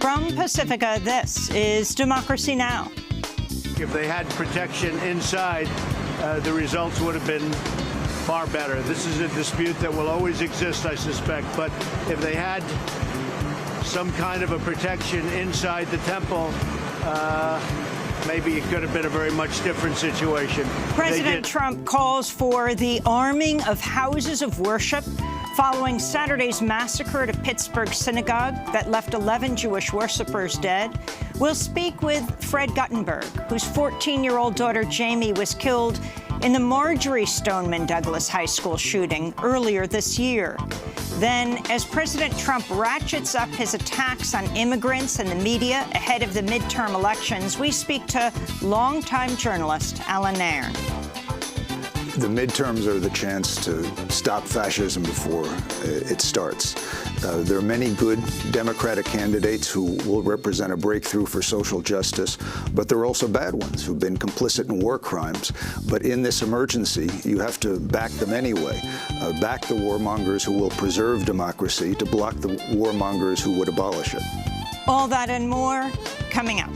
From Pacifica, this is Democracy Now! If they had protection inside, the results would have been far better. This is a dispute that will always exist, I suspect. But if they had some kind of a protection inside the temple, maybe it could have been a very much different situation. President Trump calls for the arming of houses of worship following Saturday's massacre at a Pittsburgh synagogue that left 11 Jewish worshipers dead. We'll speak with Fred Guttenberg, whose 14-year-old daughter Jamie was killed in the Marjorie Stoneman Douglas High School shooting earlier this year. Then, as President Trump ratchets up his attacks on immigrants and the media ahead of the midterm elections, we speak to longtime journalist Alan Nairn. The midterms are the chance to stop fascism before it starts. There are many good Democratic candidates who will represent a breakthrough for social justice, but there are also bad ones who've been complicit in war crimes. But in this emergency, you have to back them anyway. Back the warmongers who will preserve democracy to block the warmongers who would abolish it. All that and more coming up.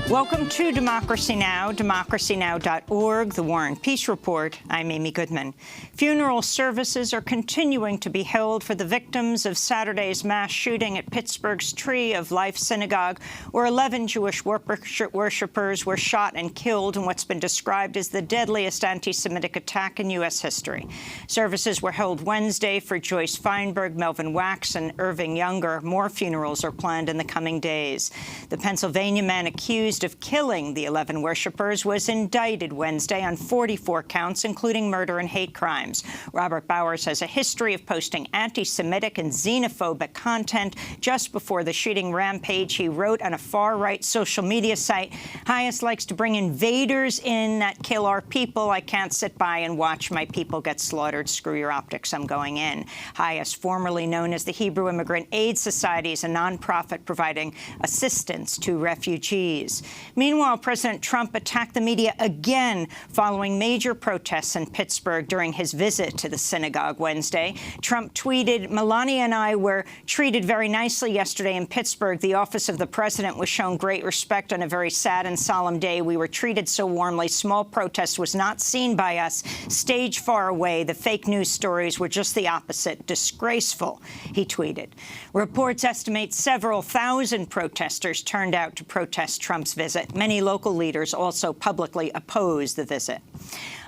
Welcome to Democracy Now!, democracynow.org, The War and Peace Report. I'm Amy Goodman. Funeral services are continuing to be held for the victims of Saturday's mass shooting at Pittsburgh's Tree of Life Synagogue, where 11 Jewish worshippers were shot and killed in what's been described as the deadliest anti-Semitic attack in U.S. history. Services were held Wednesday for Joyce Feinberg, Melvin Wax, and Irving Younger. More funerals are planned in the coming days. The Pennsylvania man accused of killing the 11 worshippers was indicted Wednesday on 44 counts, including murder and hate crimes. Robert Bowers has a history of posting anti-Semitic and xenophobic content. Just before the shooting rampage, he wrote on a far-right social media site, "Highest likes to bring invaders in that kill our people. I can't sit by and watch my people get slaughtered. Screw your optics, I'm going in." Highest, formerly known as the Hebrew Immigrant Aid Society, is a nonprofit providing assistance to refugees. Meanwhile, President Trump attacked the media again following major protests in Pittsburgh during his visit to the synagogue Wednesday. Trump tweeted, "Melania and I were treated very nicely yesterday in Pittsburgh. The office of the president was shown great respect on a very sad and solemn day. We were treated so warmly. Small protest was not seen by us. Stage far away. The fake news stories were just the opposite. Disgraceful," he tweeted. Reports estimate several thousand protesters turned out to protest Trump's visit. Many local leaders also publicly opposed the visit.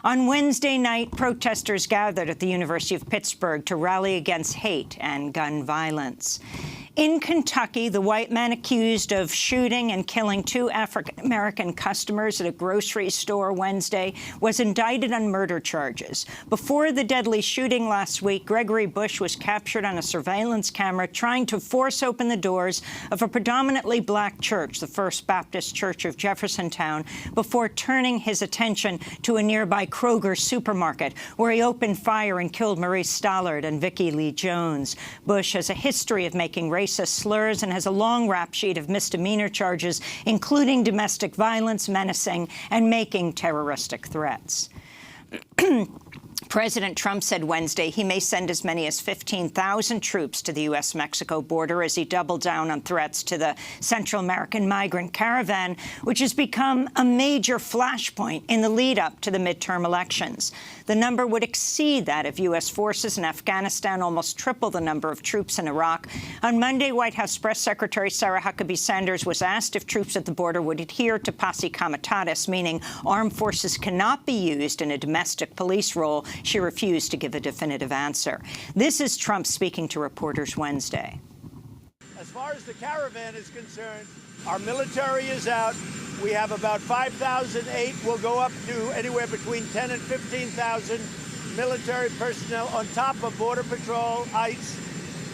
On Wednesday night, protesters gathered at the University of Pittsburgh to rally against hate and gun violence. In Kentucky, the white man accused of shooting and killing 2 African-American customers at a grocery store Wednesday was indicted on murder charges. Before the deadly shooting last week, Gregory Bush was captured on a surveillance camera trying to force open the doors of a predominantly black church, the First Baptist Church of Jeffersontown, before turning his attention to a nearby Kroger supermarket, where he opened fire and killed Maurice Stollard and Vicki Lee Jones. Bush has a history of making racist slurs and has a long rap sheet of misdemeanor charges, including domestic violence, menacing, and making terroristic threats. President Trump said Wednesday he may send as many as 15,000 troops to the U.S.-Mexico border as he doubled down on threats to the Central American migrant caravan, which has become a major flashpoint in the lead-up to the midterm elections. The number would exceed that of U.S. forces in Afghanistan, almost triple the number of troops in Iraq. On Monday, White House Press Secretary Sarah Huckabee Sanders was asked if troops at the border would adhere to posse comitatus, meaning armed forces cannot be used in a domestic police role. She refused to give a definitive answer. This is Trump speaking to reporters Wednesday. As far as the caravan is concerned, our military is out. We have about 5,008. We'll go up to anywhere between 10 and 15,000 military personnel on top of Border Patrol, ICE,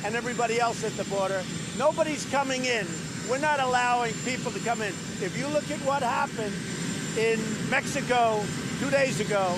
and everybody else at the border. Nobody's coming in. We're not allowing people to come in. If you look at what happened in Mexico 2 days ago,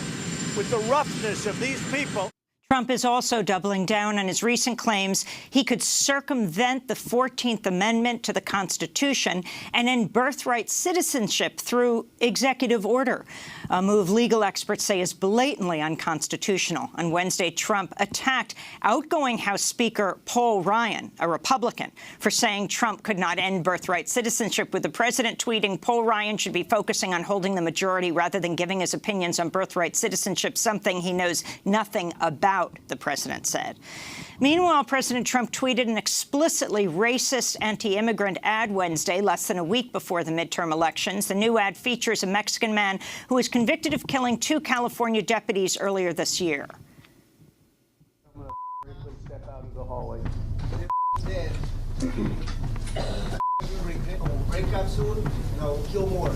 with the roughness of these people. Trump is also doubling down on his recent claims he could circumvent the 14th Amendment to the Constitution and end birthright citizenship through executive order, a move legal experts say is blatantly unconstitutional. On Wednesday, Trump attacked outgoing House Speaker Paul Ryan, a Republican, for saying Trump could not end birthright citizenship, with the president tweeting Paul Ryan should be focusing on holding the majority rather than giving his opinions on birthright citizenship, something he knows nothing about, the president said. Meanwhile, President Trump tweeted an explicitly racist anti-immigrant ad Wednesday, less than a week before the midterm elections. The new ad features a Mexican man who was convicted of killing 2 California deputies earlier this year. I'm going to step out of the hallway. Dead. Break up soon, no, kill more.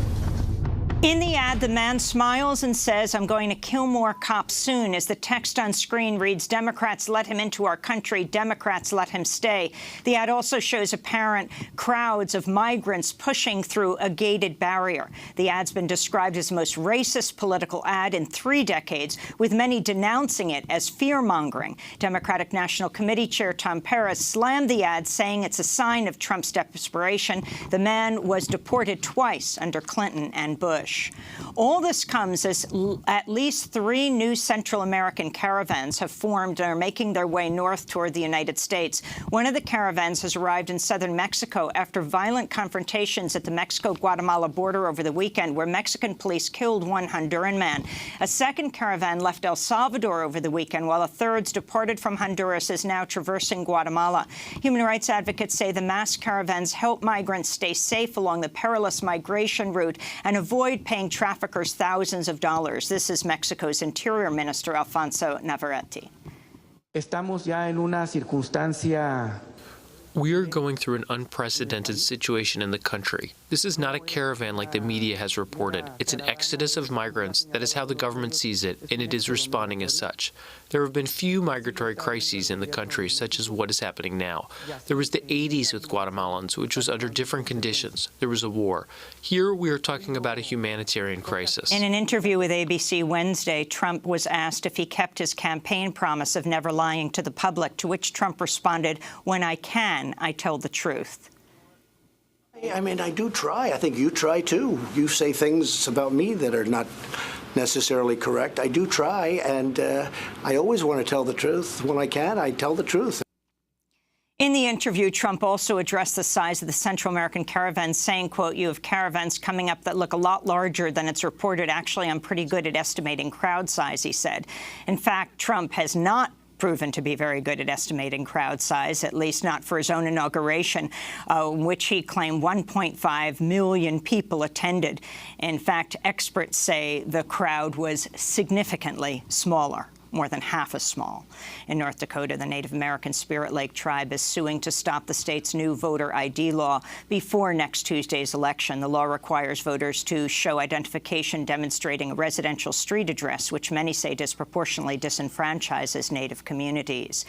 In the ad, the man smiles and says, "I'm going to kill more cops soon," as the text on screen reads, "Democrats let him into our country. Democrats let him stay." The ad also shows apparent crowds of migrants pushing through a gated barrier. The ad's been described as the most racist political ad in 3 decades, with many denouncing it as fear-mongering. Democratic National Committee Chair Tom Perez slammed the ad, saying it's a sign of Trump's desperation. The man was deported twice under Clinton and Bush. All this comes as at least 3 new Central American caravans have formed and are making their way north toward the United States. One of the caravans has arrived in southern Mexico after violent confrontations at the Mexico-Guatemala border over the weekend, where Mexican police killed 1 Honduran man. A second caravan left El Salvador over the weekend, while a third departed from Honduras is now traversing Guatemala. Human rights advocates say the mass caravans help migrants stay safe along the perilous migration route and avoid paying traffickers thousands of dollars. This is Mexico's Interior Minister, Alfonso Navarrete. Estamos ya en una circunstancia. We are going through an unprecedented situation in the country. This is not a caravan like the media has reported. It's an exodus of migrants. That is how the government sees it, and it is responding as such. There have been few migratory crises in the country, such as what is happening now. There was the 80s with Guatemalans, which was under different conditions. There was a war. Here, we are talking about a humanitarian crisis. In an interview with ABC Wednesday, Trump was asked if he kept his campaign promise of never lying to the public, to which Trump responded, "When I can, I tell the truth." I mean, I do try. I think you try, too. You say things about me that are not necessarily correct. I do try, and I always want to tell the truth. When I can, I tell the truth. In the interview, Trump also addressed the size of the Central American caravans, saying, quote, "You have caravans coming up that look a lot larger than it's reported. Actually, I'm pretty good at estimating crowd size," he said. In fact, Trump has not proven to be very good at estimating crowd size, at least not for his own inauguration, which he claimed 1.5 million people attended. In fact, experts say the crowd was significantly smaller, more than half as small. In North Dakota, the Native American Spirit Lake tribe is suing to stop the state's new voter ID law before next Tuesday's election. The law requires voters to show identification demonstrating a residential street address, which many say disproportionately disenfranchises Native communities.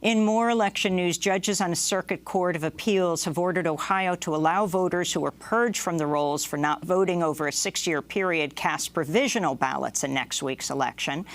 In more election news, judges on a circuit court of appeals have ordered Ohio to allow voters who were purged from the rolls for not voting over a 6-year period cast provisional ballots in next week's election.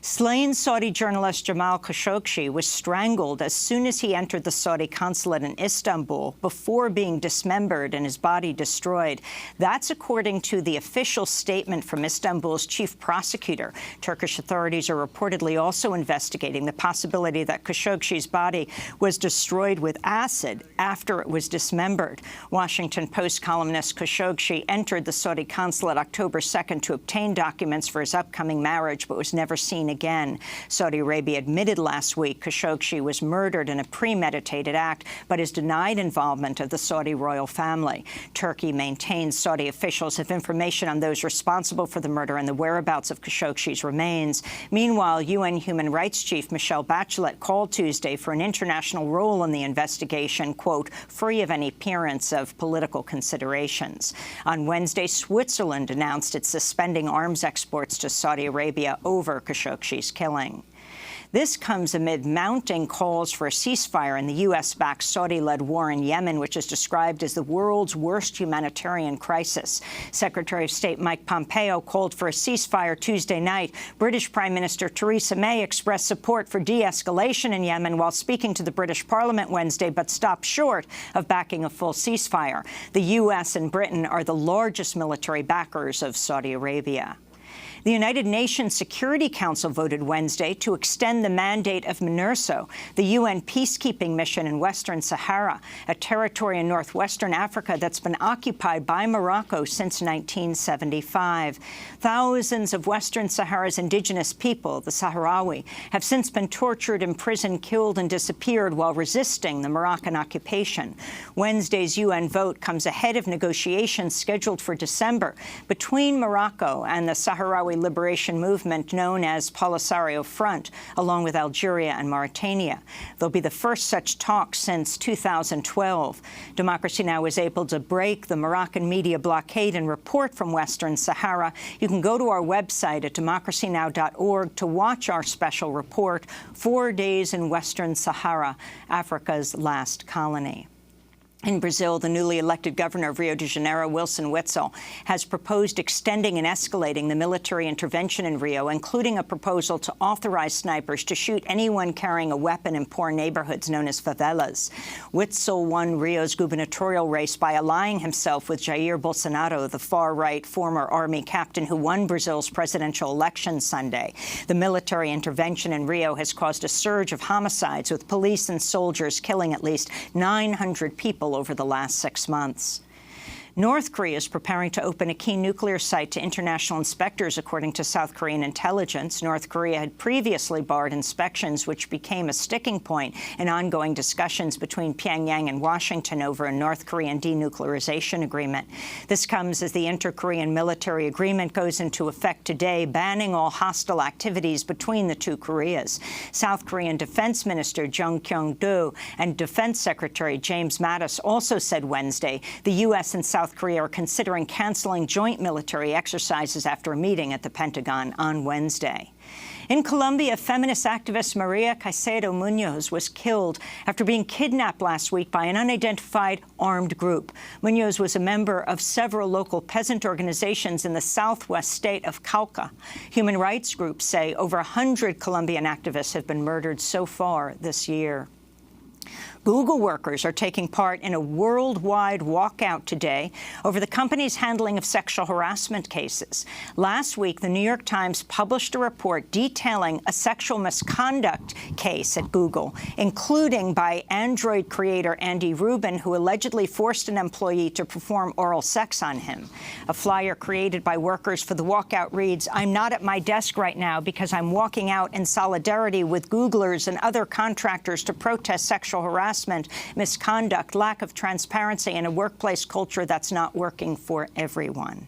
Slain Saudi journalist Jamal Khashoggi was strangled as soon as he entered the Saudi consulate in Istanbul before being dismembered and his body destroyed. That's according to the official statement from Istanbul's chief prosecutor. Turkish authorities are reportedly also investigating the possibility that Khashoggi's body was destroyed with acid after it was dismembered. Washington Post columnist Khashoggi entered the Saudi consulate October 2nd to obtain documents for his upcoming marriage, but was never seen again. Saudi Arabia admitted last week Khashoggi was murdered in a premeditated act, but has denied involvement of the Saudi royal family. Turkey maintains Saudi officials have information on those responsible for the murder and the whereabouts of Khashoggi's remains. Meanwhile, UN Human Rights Chief Michelle Bachelet called Tuesday for an international role in the investigation, quote, free of any appearance of political considerations. On Wednesday, Switzerland announced it's suspending arms exports to Saudi Arabia over Khashoggi's killing. This comes amid mounting calls for a ceasefire in the U.S.-backed Saudi-led war in Yemen, which is described as the world's worst humanitarian crisis. Secretary of State Mike Pompeo called for a ceasefire Tuesday night. British Prime Minister Theresa May expressed support for de-escalation in Yemen while speaking to the British Parliament Wednesday, but stopped short of backing a full ceasefire. The U.S. and Britain are the largest military backers of Saudi Arabia. The United Nations Security Council voted Wednesday to extend the mandate of MINURSO, the UN peacekeeping mission in Western Sahara, a territory in northwestern Africa that's been occupied by Morocco since 1975. Thousands of Western Sahara's indigenous people, the Sahrawi, have since been tortured, imprisoned, killed, and disappeared while resisting the Moroccan occupation. Wednesday's UN vote comes ahead of negotiations scheduled for December between Morocco and the Sahrawi Liberation Movement known as Polisario Front, along with Algeria and Mauritania. They'll be the first such talks since 2012. Democracy Now! Was able to break the Moroccan media blockade and report from Western Sahara. You can go to our website at DemocracyNow.org to watch our special report, 4 Days in Western Sahara, Africa's Last Colony. In Brazil, the newly elected governor of Rio de Janeiro, Wilson Witzel, has proposed extending and escalating the military intervention in Rio, including a proposal to authorize snipers to shoot anyone carrying a weapon in poor neighborhoods known as favelas. Witzel won Rio's gubernatorial race by allying himself with Jair Bolsonaro, the far-right former army captain who won Brazil's presidential election Sunday. The military intervention in Rio has caused a surge of homicides, with police and soldiers killing at least 900 people over the last 6 months. North Korea is preparing to open a key nuclear site to international inspectors, according to South Korean intelligence. North Korea had previously barred inspections, which became a sticking point in ongoing discussions between Pyongyang and Washington over a North Korean denuclearization agreement. This comes as the inter-Korean military agreement goes into effect today, banning all hostile activities between the two Koreas. South Korean Defense Minister Jung Kyung-do and Defense Secretary James Mattis also said Wednesday the U.S. and South Korea are considering canceling joint military exercises after a meeting at the Pentagon on Wednesday. In Colombia, feminist activist Maria Caicedo Munoz was killed after being kidnapped last week by an unidentified armed group. Munoz was a member of several local peasant organizations in the southwest state of Cauca. Human rights groups say over 100 Colombian activists have been murdered so far this year. Google workers are taking part in a worldwide walkout today over the company's handling of sexual harassment cases. Last week, the New York Times published a report detailing a sexual misconduct case at Google, including by Android creator Andy Rubin, who allegedly forced an employee to perform oral sex on him. A flyer created by workers for the walkout reads, "I'm not at my desk right now because I'm walking out in solidarity with Googlers and other contractors to protest sexual harassment, misconduct, lack of transparency, and a workplace culture that's not working for everyone."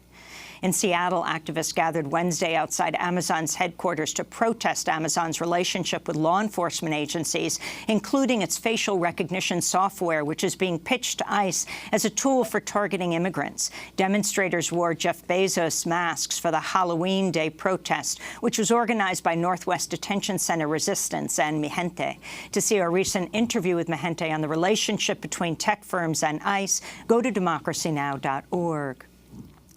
In Seattle, activists gathered Wednesday outside Amazon's headquarters to protest Amazon's relationship with law enforcement agencies, including its facial recognition software, which is being pitched to ICE as a tool for targeting immigrants. Demonstrators wore Jeff Bezos masks for the Halloween Day protest, which was organized by Northwest Detention Center Resistance and Mi Gente. To see our recent interview with Mi Gente on the relationship between tech firms and ICE, go to DemocracyNow.org.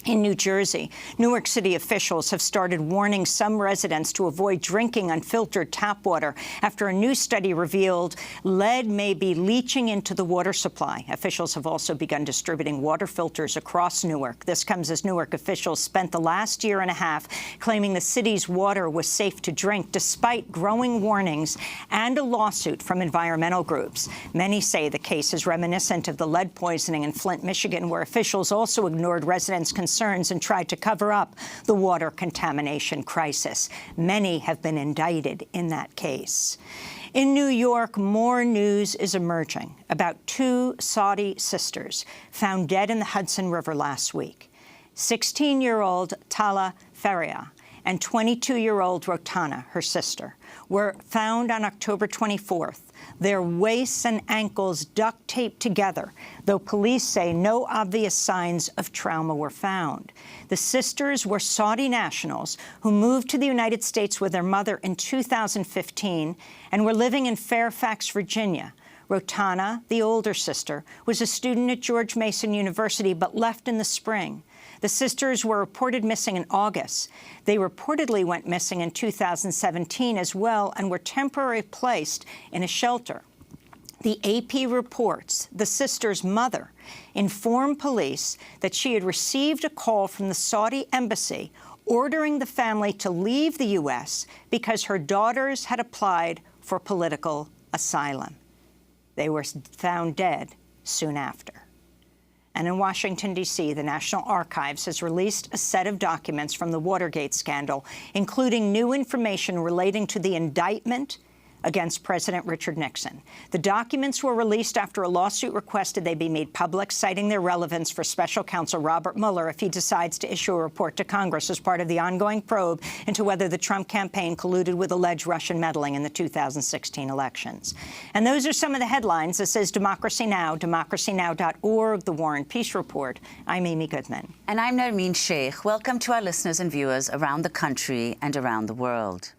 In New Jersey, Newark City officials have started warning some residents to avoid drinking unfiltered tap water after a new study revealed lead may be leaching into the water supply. Officials have also begun distributing water filters across Newark. This comes as Newark officials spent the last year and a half claiming the city's water was safe to drink, despite growing warnings and a lawsuit from environmental groups. Many say the case is reminiscent of the lead poisoning in Flint, Michigan, where officials also ignored residents' concerns and tried to cover up the water contamination crisis. Many have been indicted in that case. In New York, more news is emerging about two Saudi sisters found dead in the Hudson River last week. 16-year-old Tala Faria and 22-year-old Rotana, her sister, were found on October 24th, their waists and ankles duct taped together, though police say no obvious signs of trauma were found. The sisters were Saudi nationals who moved to the United States with their mother in 2015 and were living in Fairfax, Virginia. Rotana, the older sister, was a student at George Mason University but left in the spring. The sisters were reported missing in August. They reportedly went missing in 2017 as well and were temporarily placed in a shelter. The AP reports the sister's mother informed police that she had received a call from the Saudi embassy ordering the family to leave the U.S. because her daughters had applied for political asylum. They were found dead soon after. And in Washington, D.C., the National Archives has released a set of documents from the Watergate scandal, including new information relating to the indictment against President Richard Nixon. The documents were released after a lawsuit requested they be made public, citing their relevance for Special Counsel Robert Mueller if he decides to issue a report to Congress as part of the ongoing probe into whether the Trump campaign colluded with alleged Russian meddling in the 2016 elections. And those are some of the headlines. This is Democracy Now!, democracynow.org, The War and Peace Report. I'm Amy Goodman. And I'm Nermeen Sheikh. Welcome to our listeners and viewers around the country and around the world.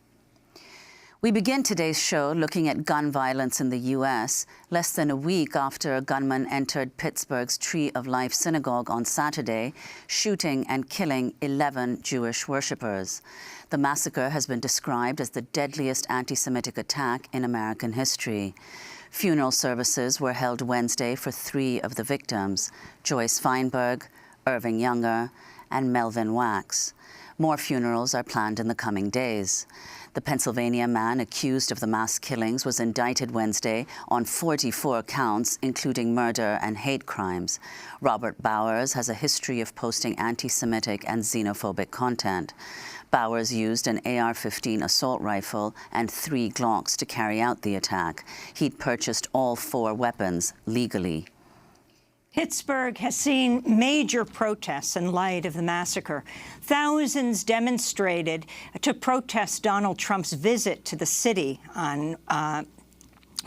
We begin today's show looking at gun violence in the U.S. less than a week after a gunman entered Pittsburgh's Tree of Life synagogue on Saturday, shooting and killing 11 Jewish worshippers. The massacre has been described as the deadliest anti-Semitic attack in American history. Funeral services were held Wednesday for 3 of the victims, Joyce Feinberg, Irving Younger, and Melvin Wax. More funerals are planned in the coming days. The Pennsylvania man accused of the mass killings was indicted Wednesday on 44 counts, including murder and hate crimes. Robert Bowers has a history of posting anti-Semitic and xenophobic content. Bowers used an AR-15 assault rifle and 3 Glocks to carry out the attack. He'd purchased all 4 weapons legally. Pittsburgh has seen major protests in light of the massacre. Thousands demonstrated to protest Donald Trump's visit to the city on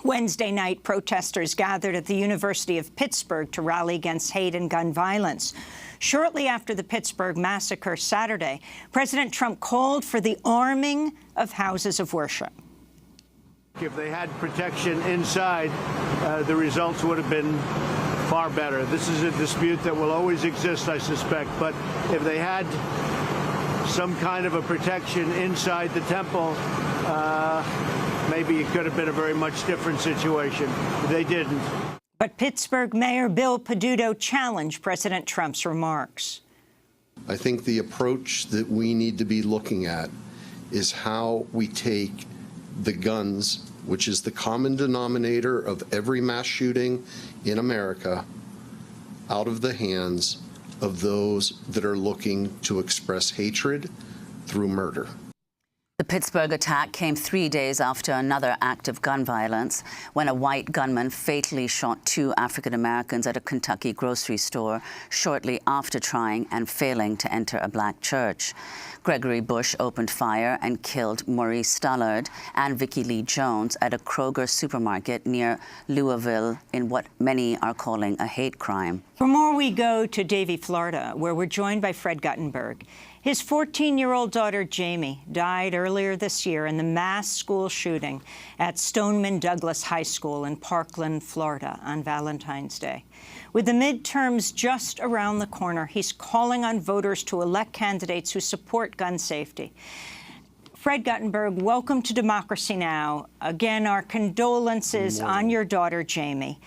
Wednesday night. Protesters gathered at the University of Pittsburgh to rally against hate and gun violence. Shortly after the Pittsburgh massacre Saturday, President Trump called for the arming of houses of worship. If they had protection inside, the results would have been far better. This is a dispute that will always exist, I suspect. But if they had some kind of a protection inside the temple, maybe it could have been a very much different situation. They didn't. But Pittsburgh Mayor Bill Peduto challenged President Trump's remarks. I think the approach that we need to be looking at is how we take the guns, which is the common denominator of every mass shooting in America, out of the hands of those that are looking to express hatred through murder. The Pittsburgh attack came 3 days after another act of gun violence when a white gunman fatally shot 2 African Americans at a Kentucky grocery store shortly after trying and failing to enter a black church. Gregory Bush opened fire and killed Maurice Stullard and Vicki Lee Jones at a Kroger supermarket near Louisville in what many are calling a hate crime. For more, we go to Davie, Florida, where we're joined by Fred Guttenberg. His 14-year-old daughter, Jamie, died earlier this year in the mass school shooting at Stoneman Douglas High School in Parkland, Florida, on Valentine's Day. With the midterms just around the corner, he's calling on voters to elect candidates who support gun safety. Fred Guttenberg, welcome to Democracy Now! Again, our condolences on your daughter, Jamie.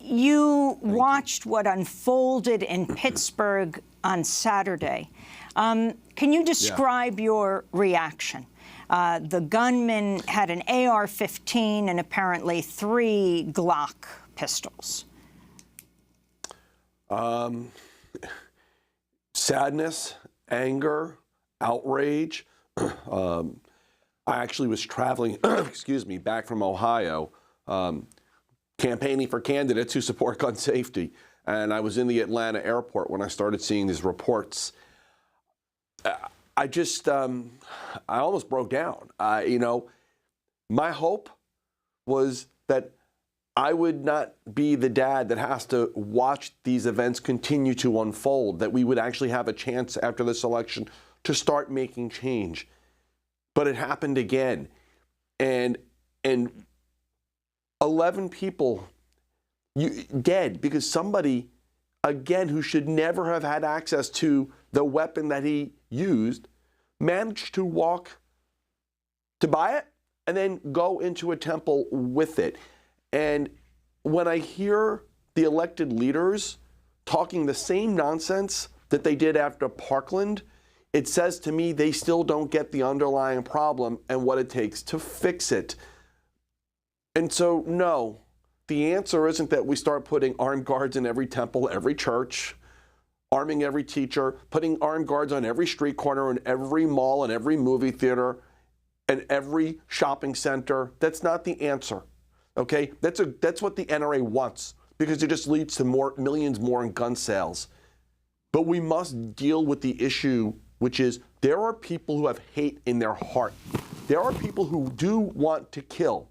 You watched what unfolded in Pittsburgh on Saturday. Can you describe your reaction? The gunman had an AR-15 and apparently 3 Glock pistols. Sadness, anger, outrage. I actually was traveling, excuse me, back from Ohio, campaigning for candidates who support gun safety. And I was in the Atlanta airport when I started seeing these reports. I just, I almost broke down. You know, my hope was that I would not be the dad that has to watch these events continue to unfold, that we would actually have a chance after this election to start making change. But it happened again. And 11 people dead because somebody, again, who should never have had access to the weapon that he used, managed to walk to buy it and then go into a temple with it. And when I hear the elected leaders talking the same nonsense that they did after Parkland, it says to me they still don't get the underlying problem and what it takes to fix it. And so, no, the answer isn't that we start putting armed guards in every temple, every church, arming every teacher, putting armed guards on every street corner, in every mall, and every movie theater, and every shopping center. That's not the answer. Okay, that's what the NRA wants, because it just leads to millions more in gun sales. But we must deal with the issue, which is there are people who have hate in their heart. There are people who do want to kill.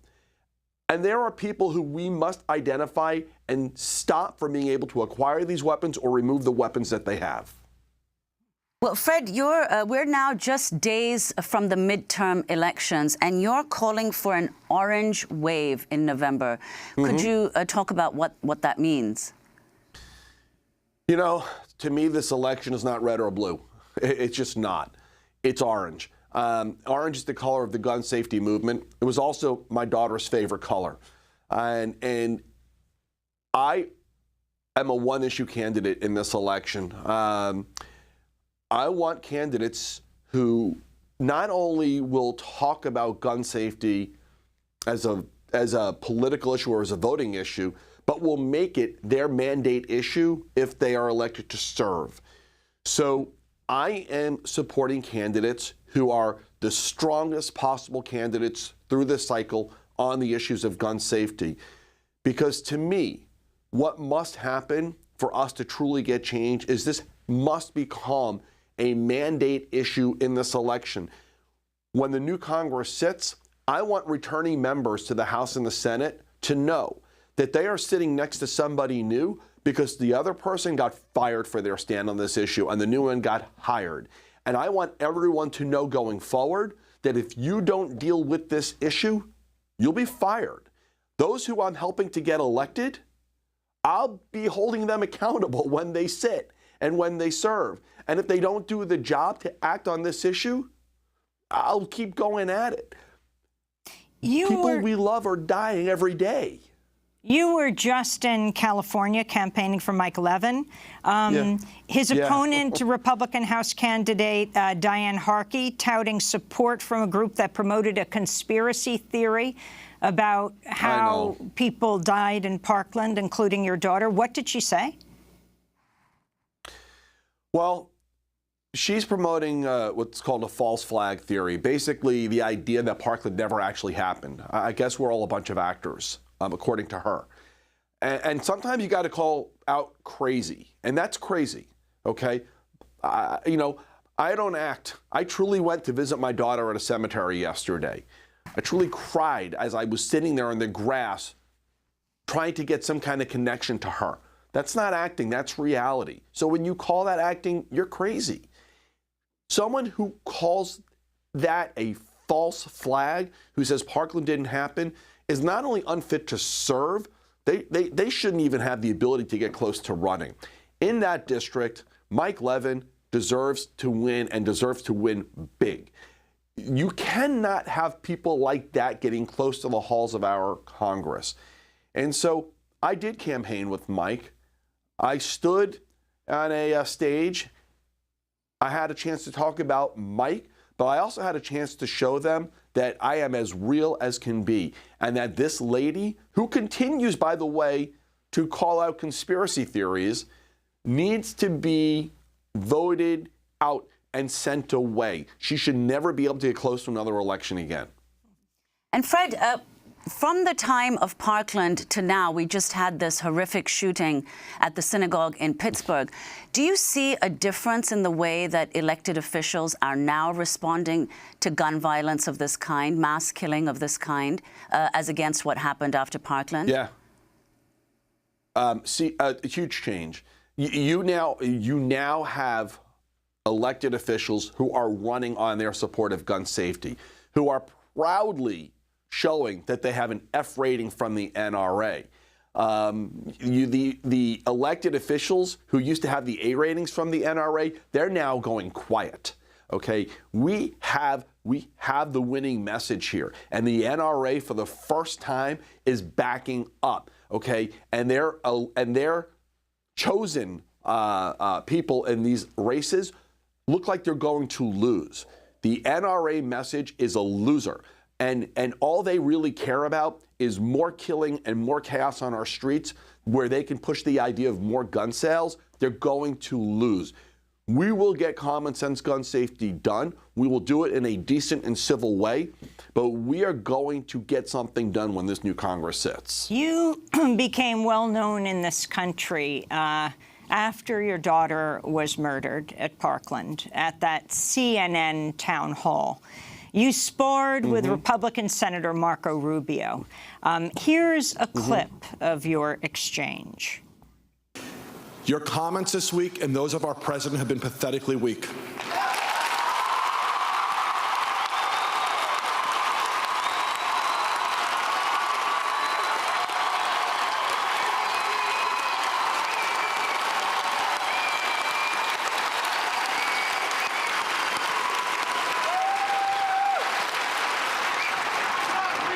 And there are people who we must identify and stop from being able to acquire these weapons or remove the weapons that they have. Well, Fred, we're now just days from the midterm elections, and you're calling for an orange wave in November. Could you talk about what that means? You know, to me, this election is not red or blue. It's just not. It's orange. Orange is the color of the gun safety movement. It was also my daughter's favorite color. And I am a one-issue candidate in this election. I want candidates who not only will talk about gun safety as a political issue or as a voting issue, but will make it their mandate issue if they are elected to serve. So I am supporting candidates who are the strongest possible candidates through this cycle on the issues of gun safety. Because to me, what must happen for us to truly get change is this must become a mandate issue in this election. When the new Congress sits, I want returning members to the House and the Senate to know that they are sitting next to somebody new because the other person got fired for their stand on this issue and the new one got hired. And I want everyone to know going forward that if you don't deal with this issue, you'll be fired. Those who I'm helping to get elected, I'll be holding them accountable when they sit and when they serve. And if they don't do the job to act on this issue, I'll keep going at it. People we love are dying every day. You were just in California campaigning for Mike Levin. His opponent, Republican House candidate Diane Harkey, touting support from a group that promoted a conspiracy theory about how people died in Parkland, including your daughter. What did she say? Well, she's promoting what's called a false flag theory, basically the idea that Parkland never actually happened. I guess we're all a bunch of actors, according to her. And sometimes you got to call out crazy, and that's crazy, okay? You know, I don't act. I truly went to visit my daughter at a cemetery yesterday. I truly cried as I was sitting there in the grass trying to get some kind of connection to her. That's not acting, that's reality. So when you call that acting, you're crazy. Someone who calls that a false flag, who says Parkland didn't happen, is not only unfit to serve, they shouldn't even have the ability to get close to running. In that district, Mike Levin deserves to win and deserves to win big. You cannot have people like that getting close to the halls of our Congress. And so I did campaign with Mike. I stood on a stage. I had a chance to talk about Mike, but I also had a chance to show them that I am as real as can be, and that this lady, who continues, by the way, to call out conspiracy theories, needs to be voted out and sent away. She should never be able to get close to another election again. And Fred, From the time of Parkland to now, we just had this horrific shooting at the synagogue in Pittsburgh. Do you see a difference in the way that elected officials are now responding to gun violence of this kind, mass killing of this kind, as against what happened after Parkland? Yeah. See, a huge change. You now have elected officials who are running on their support of gun safety, who are proudly showing that they have an F rating from the NRA. The elected officials who used to have the A ratings from the NRA, they're now going quiet. Okay, we have the winning message here, and the NRA for the first time is backing up. Okay, and their chosen people in these races look like they're going to lose. The NRA message is a loser. And all they really care about is more killing and more chaos on our streets, where they can push the idea of more gun sales. They're going to lose. We will get common sense gun safety done. We will do it in a decent and civil way, but we are going to get something done when this new Congress sits. You became well known in this country after your daughter was murdered at Parkland at that CNN town hall. You sparred with Republican Senator Marco Rubio. Here's a clip of your exchange. Your comments this week and those of our president have been pathetically weak.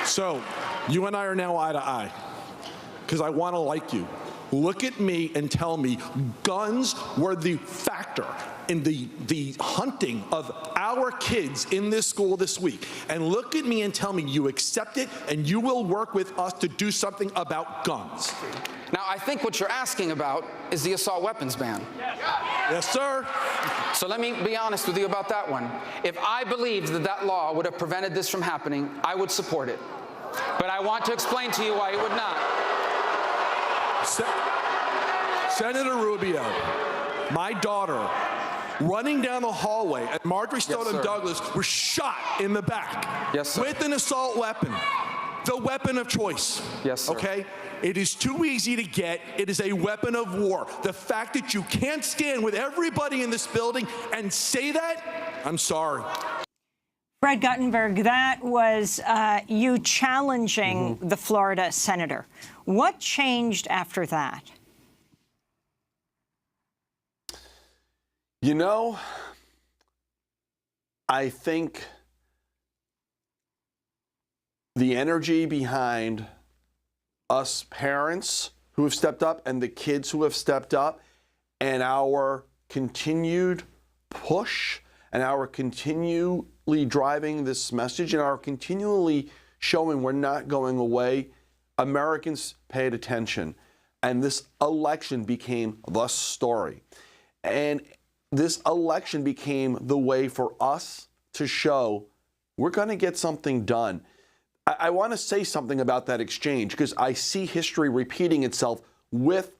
So, you and I are now eye to eye, because I want to like you. Look at me and tell me guns were the factor in the hunting of our kids in this school this week. And look at me and tell me you accept it and you will work with us to do something about guns. Now, I think what you're asking about is the assault weapons ban. Yes, sir. So let me be honest with you about that one. If I believed that that law would have prevented this from happening, I would support it. But I want to explain to you why it would not. Senator Rubio, my daughter, running down the hallway at Marjorie Stoneman Douglas, was shot in the back with an assault weapon, the weapon of choice. Yes, sir. Okay? It is too easy to get. It is a weapon of war. The fact that you can't stand with everybody in this building and say that, I'm sorry. Fred Guttenberg, that was you challenging the Florida senator. What changed after that? You know, I think the energy behind us parents who have stepped up and the kids who have stepped up and our continued push and our continually driving this message and our continually showing we're not going away, Americans paid attention. And this election became the story. And this election became the way for us to show we're going to get something done. I want to say something about that exchange because I see history repeating itself with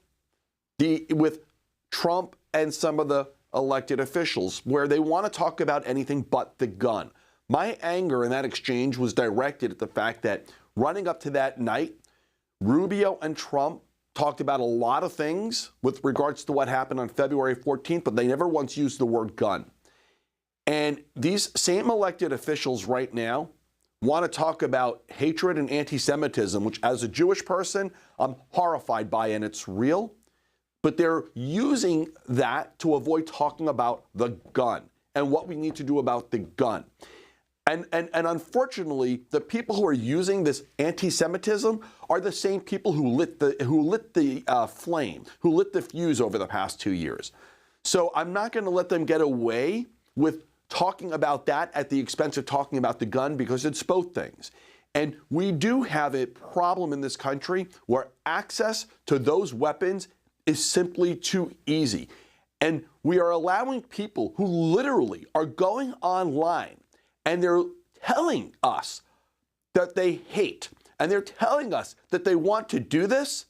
Trump and some of the elected officials where they want to talk about anything but the gun. My anger in that exchange was directed at the fact that running up to that night, Rubio and Trump talked about a lot of things with regards to what happened on February 14th, but they never once used the word gun. And these same elected officials right now want to talk about hatred and anti-Semitism, which as a Jewish person, I'm horrified by, and it's real. But they're using that to avoid talking about the gun and what we need to do about the gun. And unfortunately, the people who are using this anti-Semitism are the same people who lit the flame, who lit the fuse over the past 2 years. So I'm not going to let them get away with talking about that at the expense of talking about the gun because it's both things. And we do have a problem in this country where access to those weapons is simply too easy. And we are allowing people who literally are going online and they're telling us that they hate And they're telling us that they want to do this,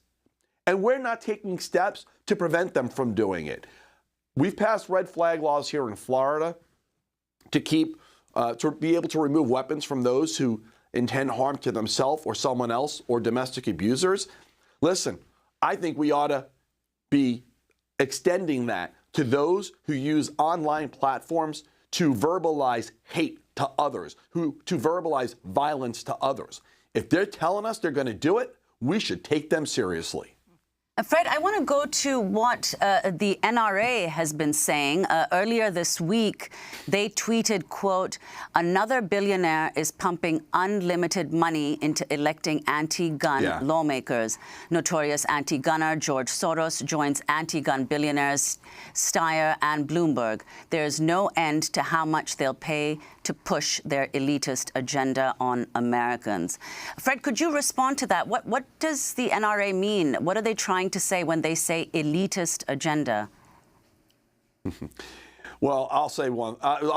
and we're not taking steps to prevent them from doing it. We've passed red flag laws here in Florida to be able to remove weapons from those who intend harm to themselves or someone else or domestic abusers. Listen, I think we ought to be extending that to those who use online platforms to verbalize hate to others, to verbalize violence to others. If they're telling us they're going to do it, we should take them seriously. Fred, I want to go to what the NRA has been saying. Earlier this week, they tweeted, quote, "Another billionaire is pumping unlimited money into electing anti-gun lawmakers. Notorious anti-gunner George Soros joins anti-gun billionaires Steyer and Bloomberg. There's no end to how much they'll pay to push their elitist agenda on Americans." Fred, could you respond to that? What does the NRA mean? What are they trying to say when they say elitist agenda? Well, I'll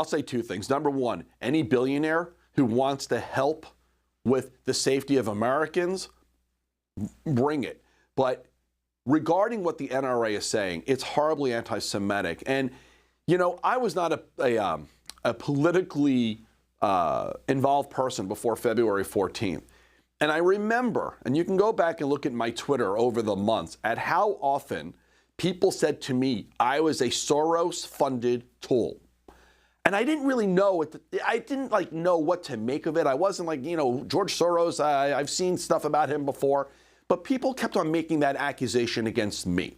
say two things. Number one, any billionaire who wants to help with the safety of Americans, bring it. But regarding what the NRA is saying, it's horribly anti-Semitic. And, you know, I was not a politically involved person before February 14th. And I remember, and you can go back and look at my Twitter over the months, at how often people said to me I was a Soros-funded tool. And I didn't really know I didn't know what to make of it. I wasn't like, you know, George Soros, I've seen stuff about him before. But people kept on making that accusation against me.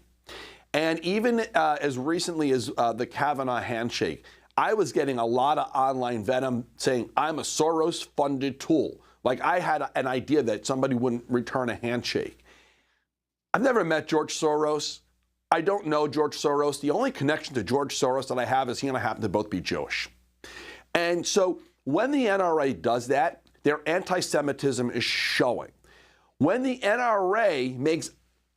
And even as recently as the Kavanaugh handshake, I was getting a lot of online venom saying I'm a Soros-funded tool. Like I had an idea that somebody wouldn't return a handshake. I've never met George Soros. I don't know George Soros. The only connection to George Soros that I have is he and I happen to both be Jewish. And so when the NRA does that, their anti-Semitism is showing. When the NRA makes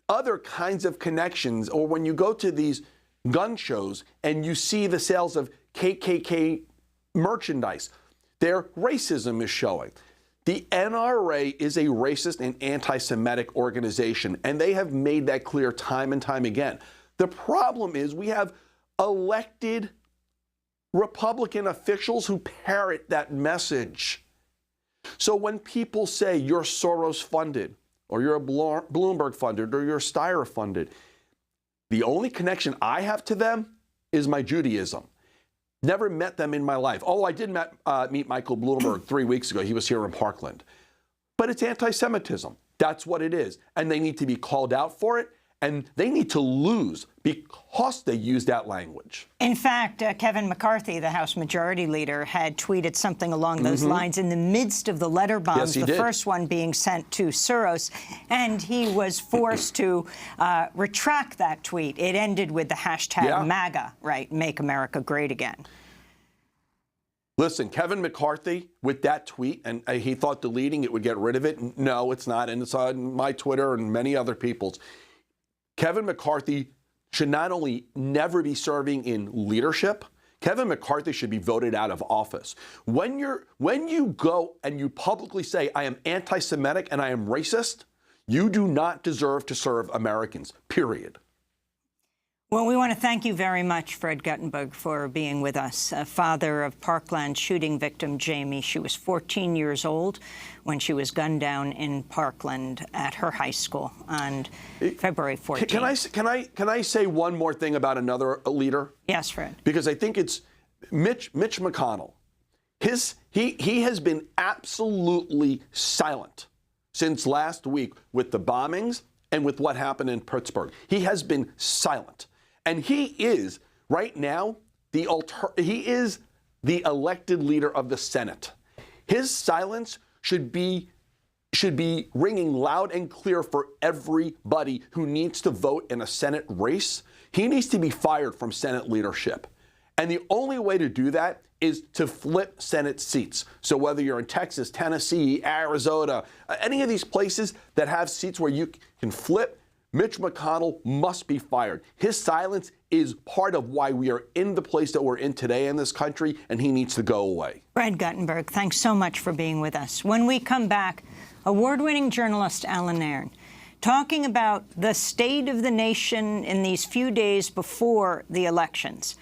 other kinds of connections, or when you go to these gun shows and you see the sales of KKK merchandise, their racism is showing. The NRA is a racist and anti-Semitic organization, and they have made that clear time and time again. The problem is we have elected Republican officials who parrot that message. So when people say you're Soros-funded, or you're a Bloomberg-funded, or you're Steyer-funded, the only connection I have to them is my Judaism. Never met them in my life. Although I did meet Michael Bloomberg 3 weeks ago. He was here in Parkland. But it's anti-Semitism. That's what it is. And they need to be called out for it. And they need to lose because they use that language. In fact, Kevin McCarthy, the House Majority Leader, had tweeted something along those lines in the midst of the letter bombs, the first one being sent to Soros, and he was forced to retract that tweet. It ended with the hashtag MAGA, right, Make America Great Again. Listen, Kevin McCarthy, with that tweet, and he thought deleting it would get rid of it. No, it's not, and it's on my Twitter and many other people's. Kevin McCarthy should not only never be serving in leadership, Kevin McCarthy should be voted out of office. When you go and you publicly say, I am anti-Semitic and I am racist, you do not deserve to serve Americans, period. Well, we want to thank you very much, Fred Guttenberg, for being with us. Father of Parkland shooting victim Jamie. She was 14 years old when she was gunned down in Parkland at her high school on February 14th. Can I say one more thing about another leader? Yes, Fred. Because I think it's Mitch McConnell. He has been absolutely silent since last week with the bombings and with what happened in Pittsburgh. He has been silent. And he is, right now, he is the elected leader of the Senate. His silence should be ringing loud and clear for everybody who needs to vote in a Senate race. He needs to be fired from Senate leadership. And the only way to do that is to flip Senate seats. So whether you're in Texas, Tennessee, Arizona, any of these places that have seats where you can flip, Mitch McConnell must be fired. His silence is part of why we are in the place that we're in today in this country, and he needs to go away. Fred Guttenberg, thanks so much for being with us. When we come back, Award-winning journalist Alan Nairn, talking about the state of the nation in these few days before the elections,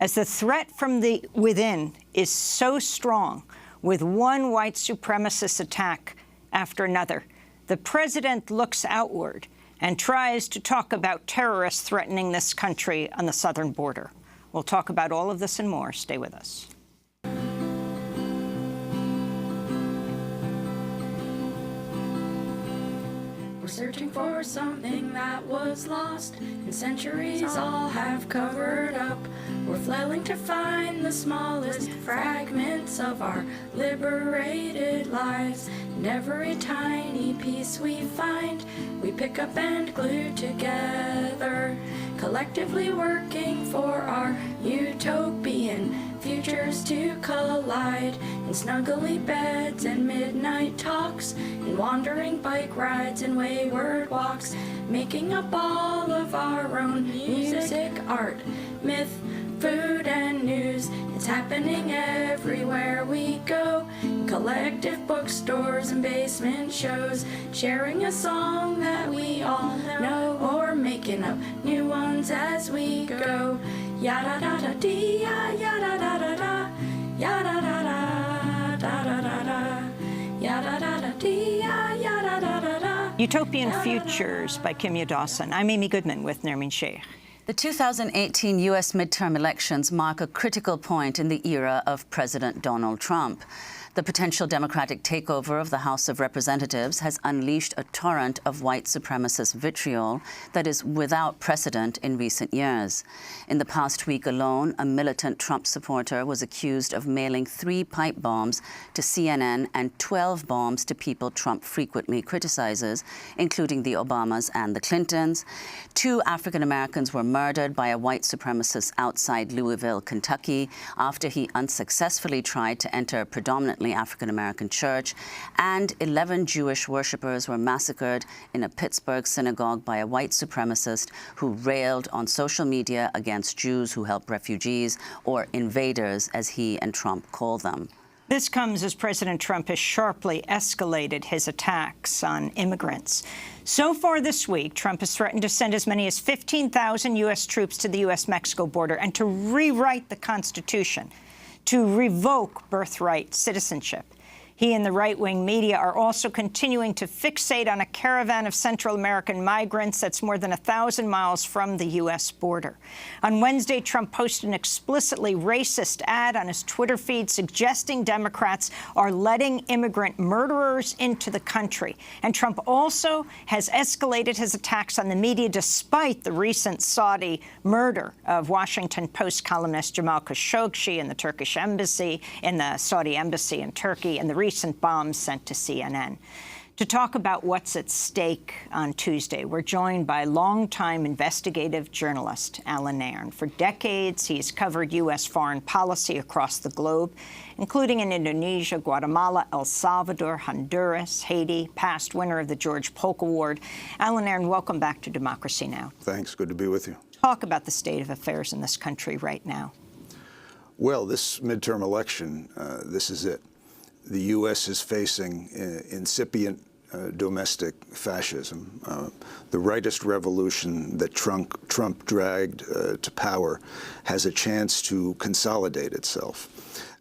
as the threat from the within is so strong, with one white supremacist attack after another. The president looks outward and tries to talk about terrorists threatening this country on the southern border. We'll talk about all of this and more. Stay with us. We're searching for something that was lost, and centuries all have covered up. We're flailing to find the smallest fragments of our liberated lives. And every tiny piece we find, we pick up and glue together, collectively working for our utopian futures to collide in snuggly beds and midnight talks, in wandering bike rides and wayward walks, making up all of our own music, art, myth, food, and news. It's happening everywhere we go, in collective bookstores and basement shows, sharing a song that we all know, or making up new ones as we go. Yada da da dee ya, yada da da da, yada da da da da da da, yada da da dee ya, yada da da da. Utopian Futures by Kimya Dawson. I'm Amy Goodman with Nermeen Sheikh. The 2018 U.S. midterm elections mark a critical point in the era of President Donald Trump. The potential Democratic takeover of the House of Representatives has unleashed a torrent of white supremacist vitriol that is without precedent in recent years. In the past week alone, a militant Trump supporter was accused of mailing 3 pipe bombs to CNN and 12 bombs to people Trump frequently criticizes, including the Obamas and the Clintons. 2 African Americans were murdered by a white supremacist outside Louisville, Kentucky, after he unsuccessfully tried to enter a predominantly African-American church, and 11 Jewish worshippers were massacred in a Pittsburgh synagogue by a white supremacist who railed on social media against Jews who help refugees, or invaders, as he and Trump call them. This comes as President Trump has sharply escalated his attacks on immigrants. So far this week, Trump has threatened to send as many as 15,000 U.S. troops to the U.S.-Mexico border and to rewrite the Constitution, to revoke birthright citizenship. He and the right-wing media are also continuing to fixate on a caravan of Central American migrants that's more than 1,000 miles from the U.S. border. On Wednesday, Trump posted an explicitly racist ad on his Twitter feed suggesting Democrats are letting immigrant murderers into the country. And Trump also has escalated his attacks on the media despite the recent Saudi murder of Washington Post columnist Jamal Khashoggi in the Turkish embassy, in the Saudi embassy in Turkey, and the recent bombs sent to CNN. To talk about what's at stake on Tuesday, we're joined by longtime investigative journalist Alan Nairn. For decades, he's covered U.S. foreign policy across the globe, including in Indonesia, Guatemala, El Salvador, Honduras, Haiti, past winner of the George Polk Award. Alan Nairn, welcome back to Democracy Now! Thanks. Good to be with you. Talk about the state of affairs in this country right now. Well, this midterm election, this is it. The U.S. is facing incipient domestic fascism. The rightist revolution that Trump dragged to power has a chance to consolidate itself.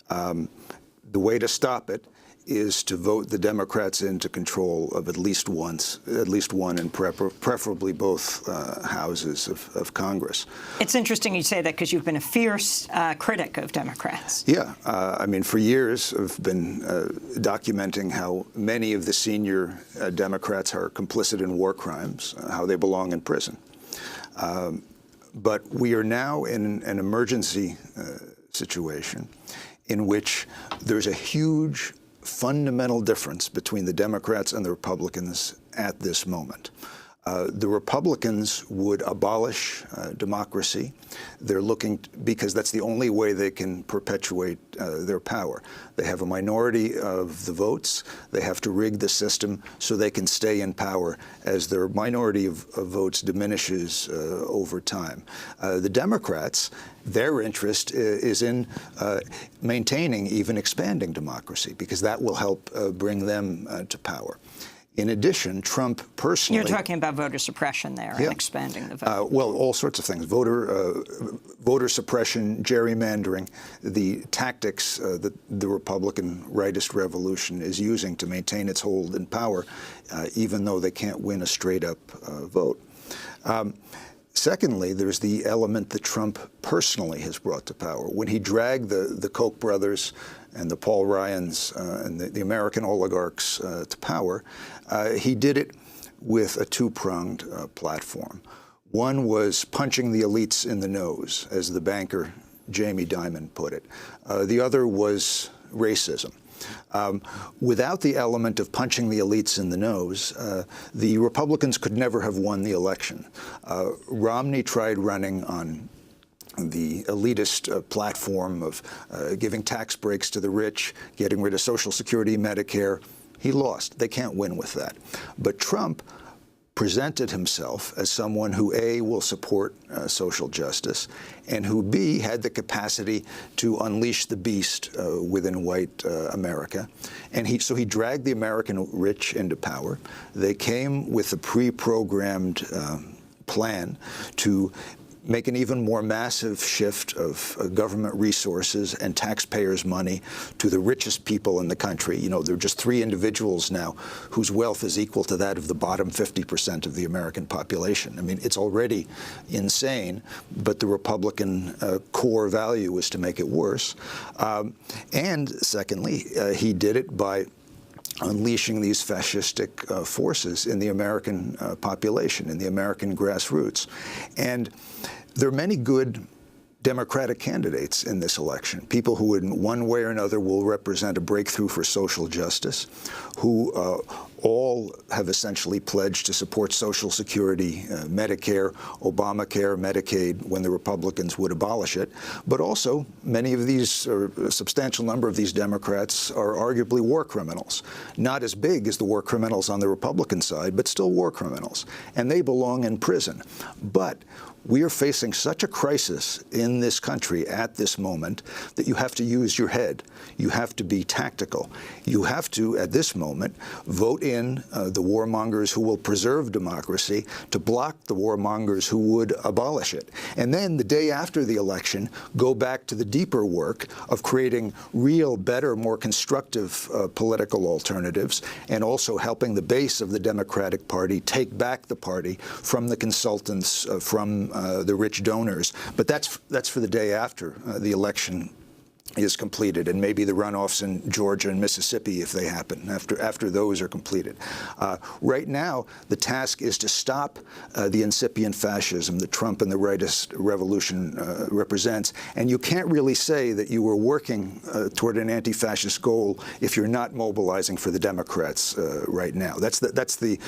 The way to stop it is to vote the Democrats into control of at least one, and preferably both houses of Congress. It's interesting you say that because you've been a fierce critic of Democrats. Yeah, I mean, for years I've been documenting how many of the senior Democrats are complicit in war crimes, how they belong in prison. But we are now in an emergency situation in which there's a huge fundamental difference between the Democrats and the Republicans at this moment. The Republicans would abolish democracy. They're looking, because that's the only way they can perpetuate their power. They have a minority of the votes. They have to rig the system so they can stay in power as their minority of votes diminishes over time. The Democrats, their interest is in maintaining, even expanding democracy, because that will help bring them to power. In addition, Trump personally— You're talking about voter suppression there, and expanding the vote. Well, all sorts of things. Voter suppression, gerrymandering, the tactics that the Republican rightist revolution is using to maintain its hold in power, even though they can't win a straight-up vote. Secondly, there's the element that Trump personally has brought to power. When he dragged the Koch brothers and the Paul Ryans and the American oligarchs to power, he did it with a two-pronged platform. One was punching the elites in the nose, as the banker Jamie Dimon put it. The other was racism. Without the element of punching the elites in the nose, the Republicans could never have won the election. Romney tried running on the elitist platform of giving tax breaks to the rich, getting rid of Social Security, Medicare. He lost. They can't win with that. But Trump presented himself as someone who, A, will support social justice, and who, B, had the capacity to unleash the beast within white America. And so he dragged the American rich into power. They came with a pre-programmed plan to make an even more massive shift of government resources and taxpayers' money to the richest people in the country. You know, there are just 3 individuals now whose wealth is equal to that of the bottom 50% of the American population. I mean, it's already insane, but the Republican core value is to make it worse. And secondly, he did it by unleashing these fascistic forces in the American population, in the American grassroots. And there are many good Democratic candidates in this election, people who in one way or another will represent a breakthrough for social justice, who all have essentially pledged to support Social Security, Medicare, Obamacare, Medicaid, when the Republicans would abolish it. But also, many of these, or a substantial number of these Democrats, are arguably war criminals. Not as big as the war criminals on the Republican side, but still war criminals. And they belong in prison. But we are facing such a crisis in this country at this moment that you have to use your head. You have to be tactical. You have to, at this moment, vote in the warmongers who will preserve democracy to block the warmongers who would abolish it. And then the day after the election, go back to the deeper work of creating real, better, more constructive political alternatives, and also helping the base of the Democratic Party take back the party from the consultants, from the rich donors. But that's for the day after the election is completed, and maybe the runoffs in Georgia and Mississippi, if they happen, after those are completed. Right now, the task is to stop the incipient fascism that Trump and the rightist revolution represents. And you can't really say that you were working toward an anti-fascist goal if you're not mobilizing for the Democrats right now. That's the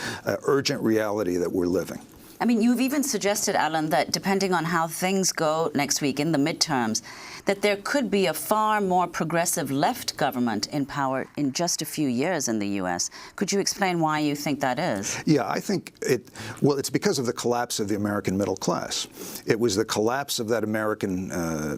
urgent reality that we're living. I mean, you've even suggested, Alan, that depending on how things go next week in the midterms, that there could be a far more progressive left government in power in just a few years in the U.S. Could you explain why you think that is? Yeah, I think it's because of the collapse of the American middle class. It was the collapse of that American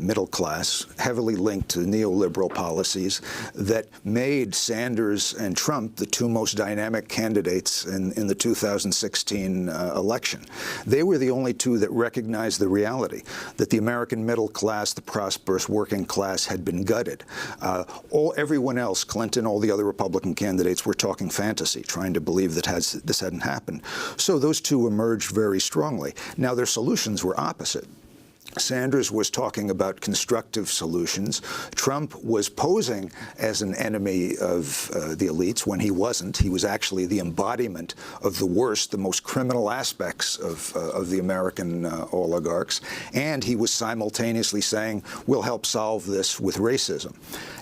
middle class, heavily linked to neoliberal policies, that made Sanders and Trump the 2 most dynamic candidates in the 2016 election. They were the only 2 that recognized the reality that the American middle class, the prosperous working class, had been gutted. Everyone else, Clinton, all the other Republican candidates, were talking fantasy, trying to believe that this hadn't happened. So those 2 emerged very strongly. Now, their solutions were opposite. Sanders was talking about constructive solutions. Trump was posing as an enemy of the elites when he wasn't. He was actually the embodiment of the worst, the most criminal aspects of the American oligarchs. And he was simultaneously saying, we'll help solve this with racism.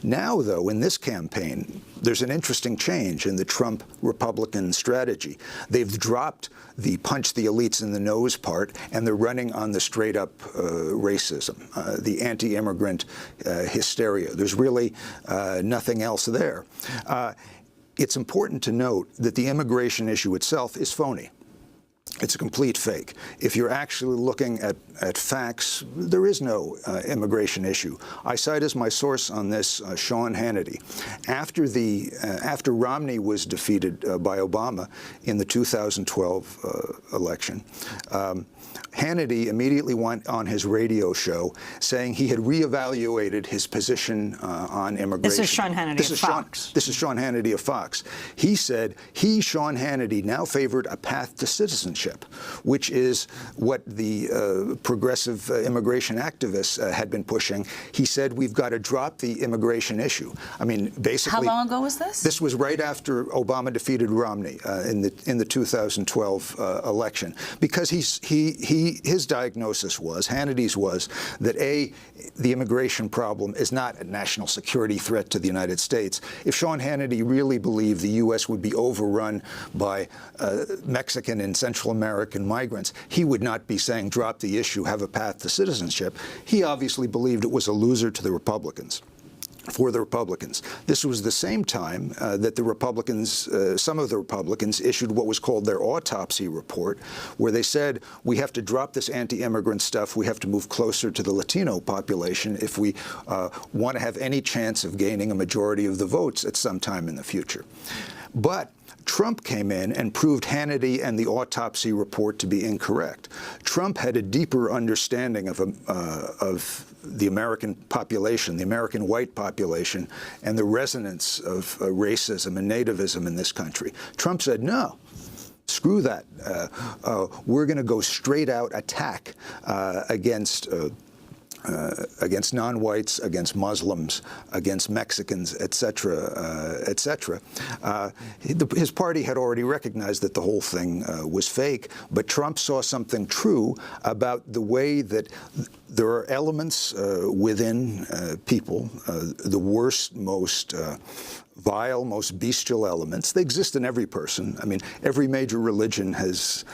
Now, though, in this campaign, there's an interesting change in the Trump Republican strategy. They've dropped the punch the elites in the nose part, and they're running on the straight-up racism, the anti-immigrant hysteria. There's really nothing else there. It's important to note that the immigration issue itself is phony. It's a complete fake. If you're actually looking at facts, there is no immigration issue. I cite as my source on this Sean Hannity. After Romney was defeated by Obama in the 2012 election, Hannity immediately went on his radio show saying he had reevaluated his position on immigration. This is Sean Hannity of Fox. This is Sean Hannity of Fox. He said Sean Hannity, now favored a path to citizenship, which is what the progressive immigration activists had been pushing. He said we've got to drop the immigration issue. I mean, basically. How long ago was this? This was right after Obama defeated Romney in the 2012 election, because his diagnosis was, Hannity's was, that the immigration problem is not a national security threat to the United States. If Sean Hannity really believed the U.S. would be overrun by Mexican and Central American migrants, he would not be saying drop the issue, have a path to citizenship. He obviously believed it was a loser to the Republicans. For the Republicans. This was the same time that the Republicans, some of the Republicans, issued what was called their autopsy report, where they said, we have to drop this anti-immigrant stuff, we have to move closer to the Latino population if we want to have any chance of gaining a majority of the votes at some time in the future. But Trump came in and proved Hannity and the autopsy report to be incorrect. Trump had a deeper understanding of the American population, the American white population, and the resonance of racism and nativism in this country. Trump said, no. Screw that. We're going to go straight out attack against non-whites, against Muslims, against Mexicans, et cetera, et cetera. His party had already recognized that the whole thing was fake, but Trump saw something true about the way that there are elements within people, the worst, most vile, most bestial elements. They exist in every person. I mean, every major religion has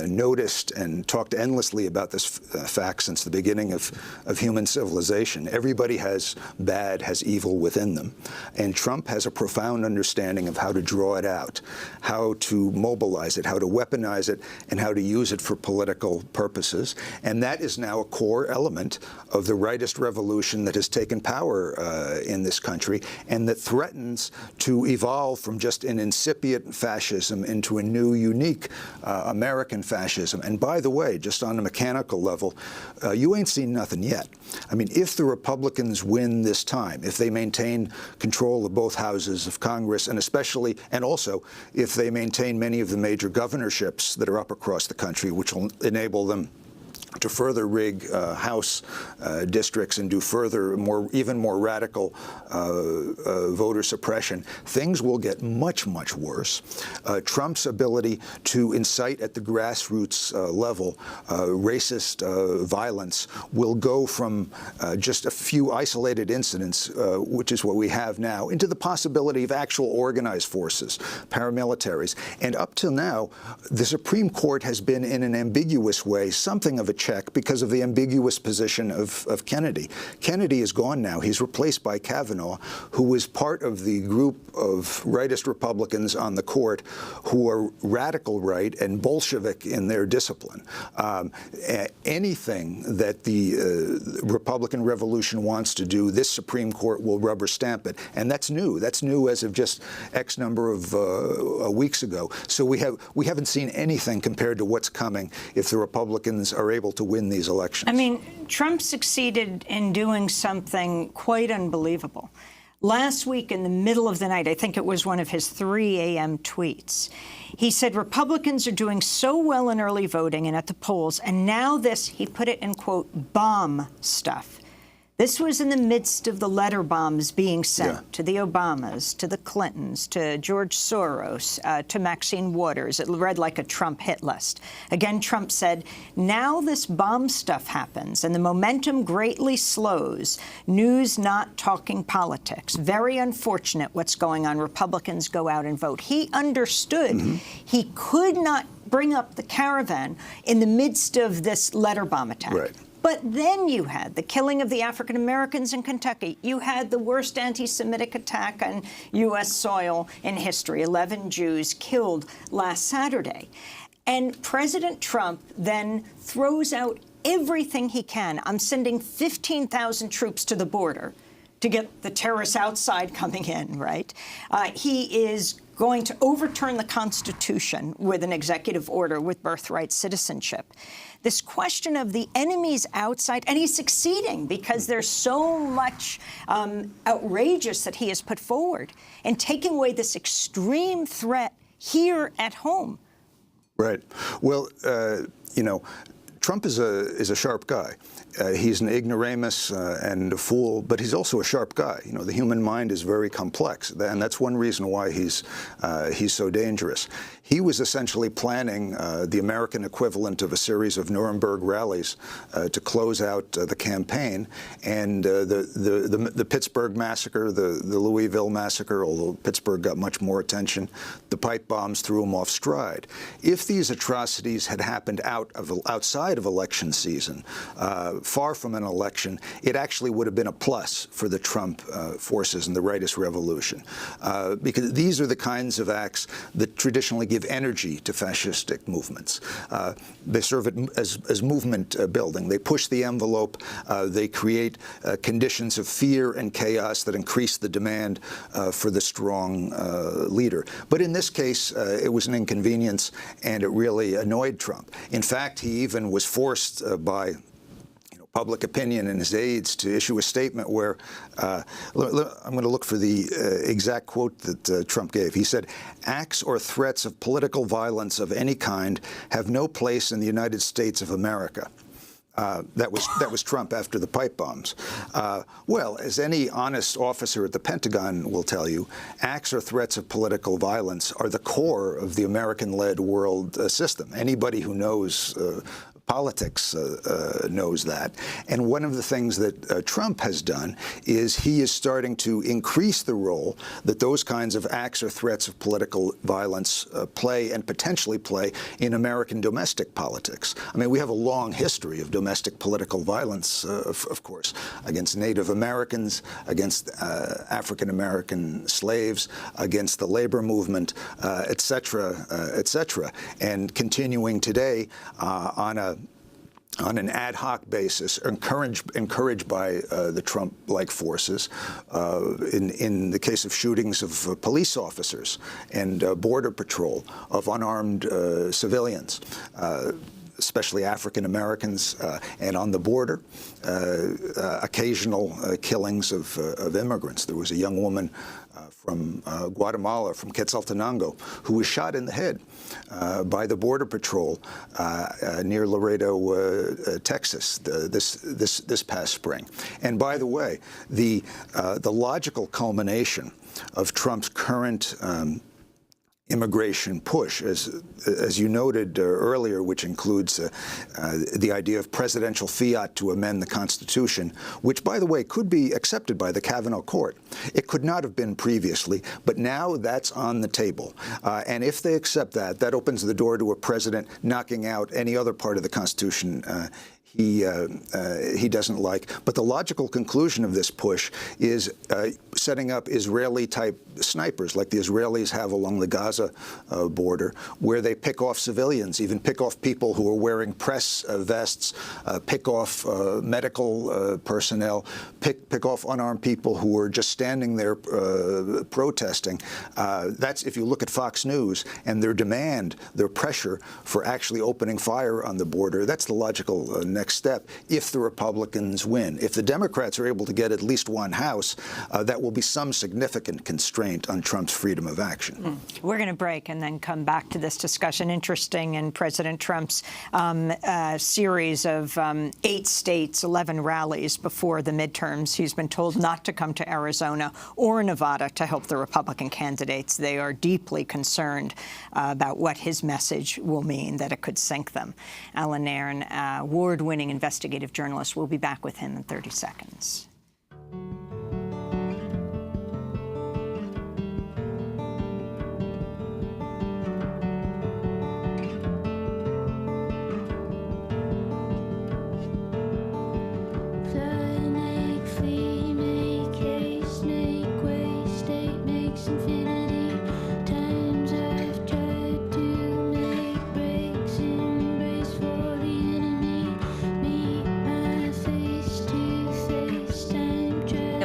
noticed and talked endlessly about this fact since the beginning of human civilization. Everybody has bad, has evil within them. And Trump has a profound understanding of how to draw it out, how to mobilize it, how to weaponize it, and how to use it for political purposes. And that is now a core element of the rightist revolution that has taken power in this country, and that threatens to evolve from just an incipient fascism into a new, unique American fascism. And by the way, just on a mechanical level, you ain't seen nothing yet. I mean, if the Republicans win this time, if they maintain control of both houses of Congress, and especially, and also, if they maintain many of the major governorships that are up across the country, which will enable them to further rig House districts and do further, even more radical voter suppression, things will get much, much worse. Trump's ability to incite at the grassroots level racist violence will go from just a few isolated incidents, which is what we have now, into the possibility of actual organized forces, paramilitaries. And up till now, the Supreme Court has been, in an ambiguous way, something of a check because of the ambiguous position of Kennedy. Kennedy is gone now. He's replaced by Kavanaugh, who was part of the group of rightist Republicans on the court who are radical right and Bolshevik in their discipline. Anything that the Republican Revolution wants to do, this Supreme Court will rubber stamp it. And that's new. That's new as of just X number of weeks ago. So we haven't seen anything compared to what's coming if the Republicans are able to win these elections. I mean, Trump succeeded in doing something quite unbelievable. Last week, in the middle of the night, I think it was one of his 3 a.m. tweets, he said Republicans are doing so well in early voting and at the polls, and now this, he put it in, quote, bomb stuff. This was in the midst of the letter bombs being sent to the Obamas, to the Clintons, to George Soros, to Maxine Waters. It read like a Trump hit list. Again, Trump said, now this bomb stuff happens and the momentum greatly slows. News not talking politics. Very unfortunate what's going on. Republicans go out and vote. He understood he could not bring up the caravan in the midst of this letter bomb attack. Right. But then you had the killing of the African Americans in Kentucky. You had the worst anti-Semitic attack on U.S. soil in history, 11 Jews killed last Saturday. And President Trump then throws out everything he can. I'm sending 15,000 troops to the border to get the terrorists outside coming in, right? He is going to overturn the Constitution with an executive order with birthright citizenship. This question of the enemies outside, and he's succeeding because there's so much outrageous that he has put forward, and taking away this extreme threat here at home. Right. Well, you know, Trump is a sharp guy. He's an ignoramus and a fool, but he's also a sharp guy. You know, the human mind is very complex, and that's one reason why he's so dangerous. He was essentially planning the American equivalent of a series of Nuremberg rallies to close out the campaign, and the Pittsburgh massacre, the Louisville massacre, although Pittsburgh got much more attention, the pipe bombs threw him off stride. If these atrocities had happened outside of election season, far from an election, it actually would have been a plus for the Trump forces and the rightist revolution, because these are the kinds of acts that traditionally give energy to fascistic movements. They serve it as movement building. They push the envelope. They create conditions of fear and chaos that increase the demand for the strong leader. But in this case, it was an inconvenience, and it really annoyed Trump. In fact, he even was forced by public opinion and his aides to issue a statement where, I'm going to look for the exact quote that Trump gave. He said, "Acts or threats of political violence of any kind have no place in the United States of America." That was Trump after the pipe bombs. Well, as any honest officer at the Pentagon will tell you, acts or threats of political violence are the core of the American-led world system. Anybody who knows politics knows that. And one of the things that Trump has done is he is starting to increase the role that those kinds of acts or threats of political violence play and potentially play in American domestic politics. I mean, we have a long history of domestic political violence, of course, against Native Americans, against African American slaves, against the labor movement, et cetera, et cetera, and continuing today on an ad hoc basis, encouraged by the Trump-like forces, in the case of shootings of police officers and border patrol of unarmed civilians, especially African Americans, and on the border, occasional killings of immigrants. There was a young woman from Guatemala, from Quetzaltenango, who was shot in the head by the Border Patrol near Laredo, Texas, this past spring. And by the way, the logical culmination of Trump's current immigration push, as you noted earlier, which includes the idea of presidential fiat to amend the Constitution, which, by the way, could be accepted by the Kavanaugh Court. It could not have been previously, but now that's on the table. And if they accept that, that opens the door to a president knocking out any other part of the Constitution he doesn't like. But the logical conclusion of this push is setting up Israeli-type snipers, like the Israelis have along the Gaza border, where they pick off civilians, even pick off people who are wearing press vests, pick off medical personnel, pick off unarmed people who are just standing there protesting. That's, if you look at Fox News and their demand, their pressure for actually opening fire on the border, that's the logical next step if the Republicans win. If the Democrats are able to get at least one House, that will be some significant constraint on Trump's freedom of action. We're going to break and then come back to this discussion. Interesting in President Trump's series of 8 states, 11 rallies before the midterms. He's been told not to come to Arizona or Nevada to help the Republican candidates. They are deeply concerned about what his message will mean, that it could sink them. Alan Nairn, award-winning investigative journalist. We'll be back with him in 30 seconds.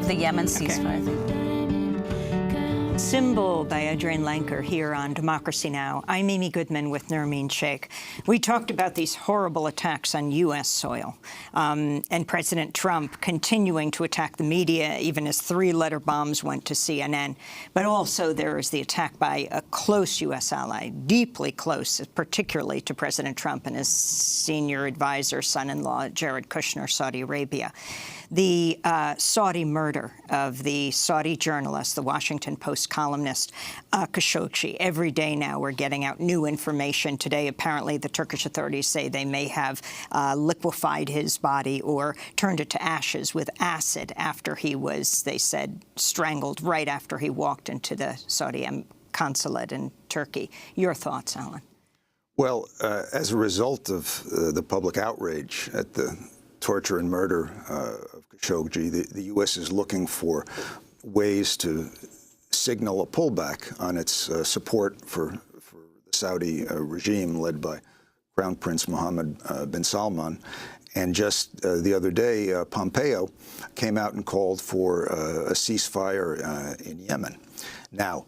The Yemen ceasefire thing. Symbol by Adrian Lenker here on Democracy Now! I'm Amy Goodman with Nermeen Sheikh. We talked about these horrible attacks on U.S. soil and President Trump continuing to attack the media, even as 3-letter bombs went to CNN. But also there is the attack by a close U.S. ally, deeply close, particularly to President Trump and his senior advisor, son-in-law, Jared Kushner, Saudi Arabia. The Saudi murder of the Saudi journalist, the Washington Post columnist Khashoggi. Every day now we're getting out new information. Today, apparently, the Turkish authorities say they may have liquefied his body or turned it to ashes with acid after he was, they said, strangled right after he walked into the Saudi consulate in Turkey. Your thoughts, Alan? Well, as a result of the public outrage at the torture and murder of Khashoggi, the U.S. is looking for ways to signal a pullback on its support for the Saudi regime led by Crown Prince Mohammed bin Salman. And just the other day, Pompeo came out and called for a ceasefire in Yemen. Now,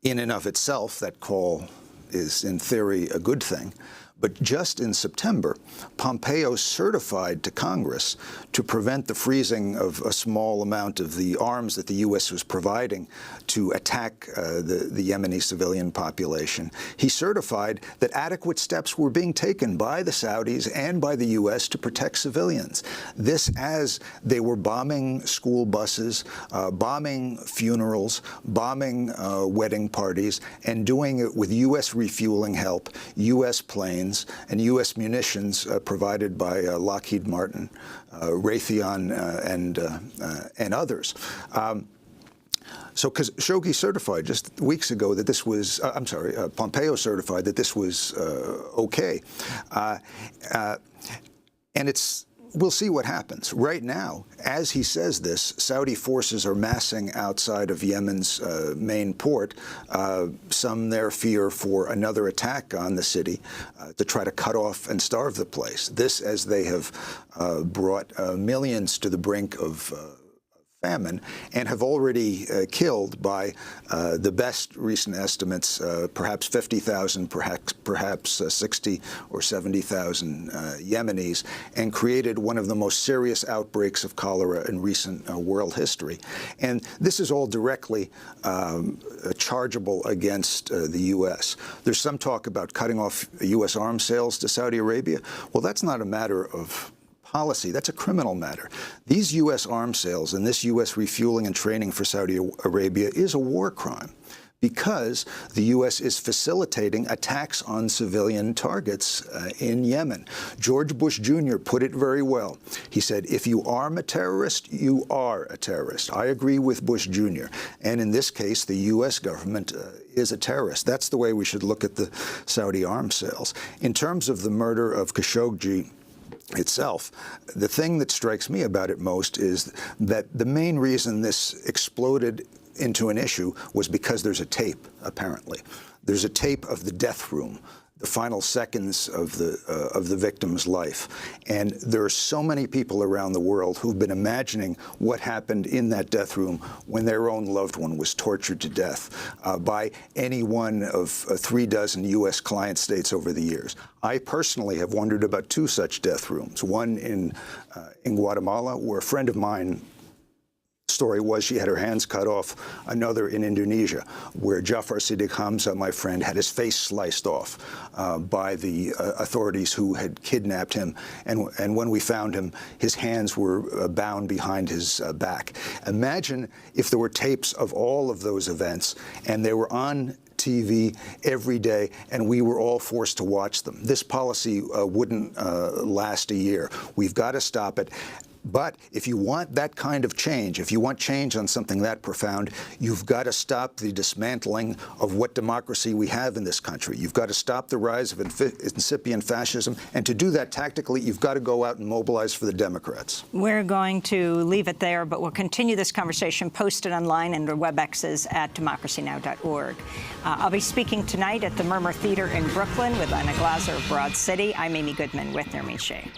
in and of itself, that call is, in theory, a good thing. But just in September, Pompeo certified to Congress to prevent the freezing of a small amount of the arms that the U.S. was providing to attack the Yemeni civilian population. He certified that adequate steps were being taken by the Saudis and by the U.S. to protect civilians. This as they were bombing school buses, bombing funerals, bombing wedding parties, and doing it with U.S. refueling help, U.S. planes, and U.S. munitions provided by Lockheed Martin, Raytheon, and others. So Khashoggi certified just weeks ago that this was, Pompeo certified that this was okay. And we'll see what happens. Right now, as he says this, Saudi forces are massing outside of Yemen's main port. Some there fear for another attack on the city to try to cut off and starve the place. This as they have brought millions to the brink of famine and have already killed, by the best recent estimates, perhaps 50,000, perhaps 60 or 70,000 Yemenis, and created one of the most serious outbreaks of cholera in recent world history. And this is all directly chargeable against the U.S. There's some talk about cutting off U.S. arms sales to Saudi Arabia. Well, that's not a matter of policy. That's a criminal matter. These U.S. arms sales and this U.S. refueling and training for Saudi Arabia is a war crime because the U.S. is facilitating attacks on civilian targets in Yemen. George Bush Jr. put it very well. He said, if you arm a terrorist, you are a terrorist. I agree with Bush Jr. And in this case, the U.S. government is a terrorist. That's the way we should look at the Saudi arms sales. In terms of the murder of Khashoggi itself, the thing that strikes me about it most is that the main reason this exploded into an issue was because there's a tape, apparently. There's a tape of the death room. the final seconds of the victim's life. And there are so many people around the world who've been imagining what happened in that death room when their own loved one was tortured to death by any one of 36 U.S. client states over the years. I personally have wondered about 2 such death rooms, one in Guatemala, where a friend of mine story was she had her hands cut off, another in Indonesia, where Jafar Siddiq Hamza, my friend, had his face sliced off by the authorities who had kidnapped him. And when we found him, his hands were bound behind his back. Imagine if there were tapes of all of those events and they were on TV every day, and we were all forced to watch them. This policy wouldn't last a year. We've got to stop it. But if you want that kind of change, if you want change on something that profound, you've got to stop the dismantling of what democracy we have in this country. You've got to stop the rise of incipient fascism. And to do that tactically, you've got to go out and mobilize for the Democrats. We're going to leave it there, but we'll continue this conversation posted online under WebExes at DemocracyNow.org. I'll be speaking tonight at the Murmur Theater in Brooklyn with Anna Glaser of Broad City. I'm Amy Goodman with Nirmi Shea.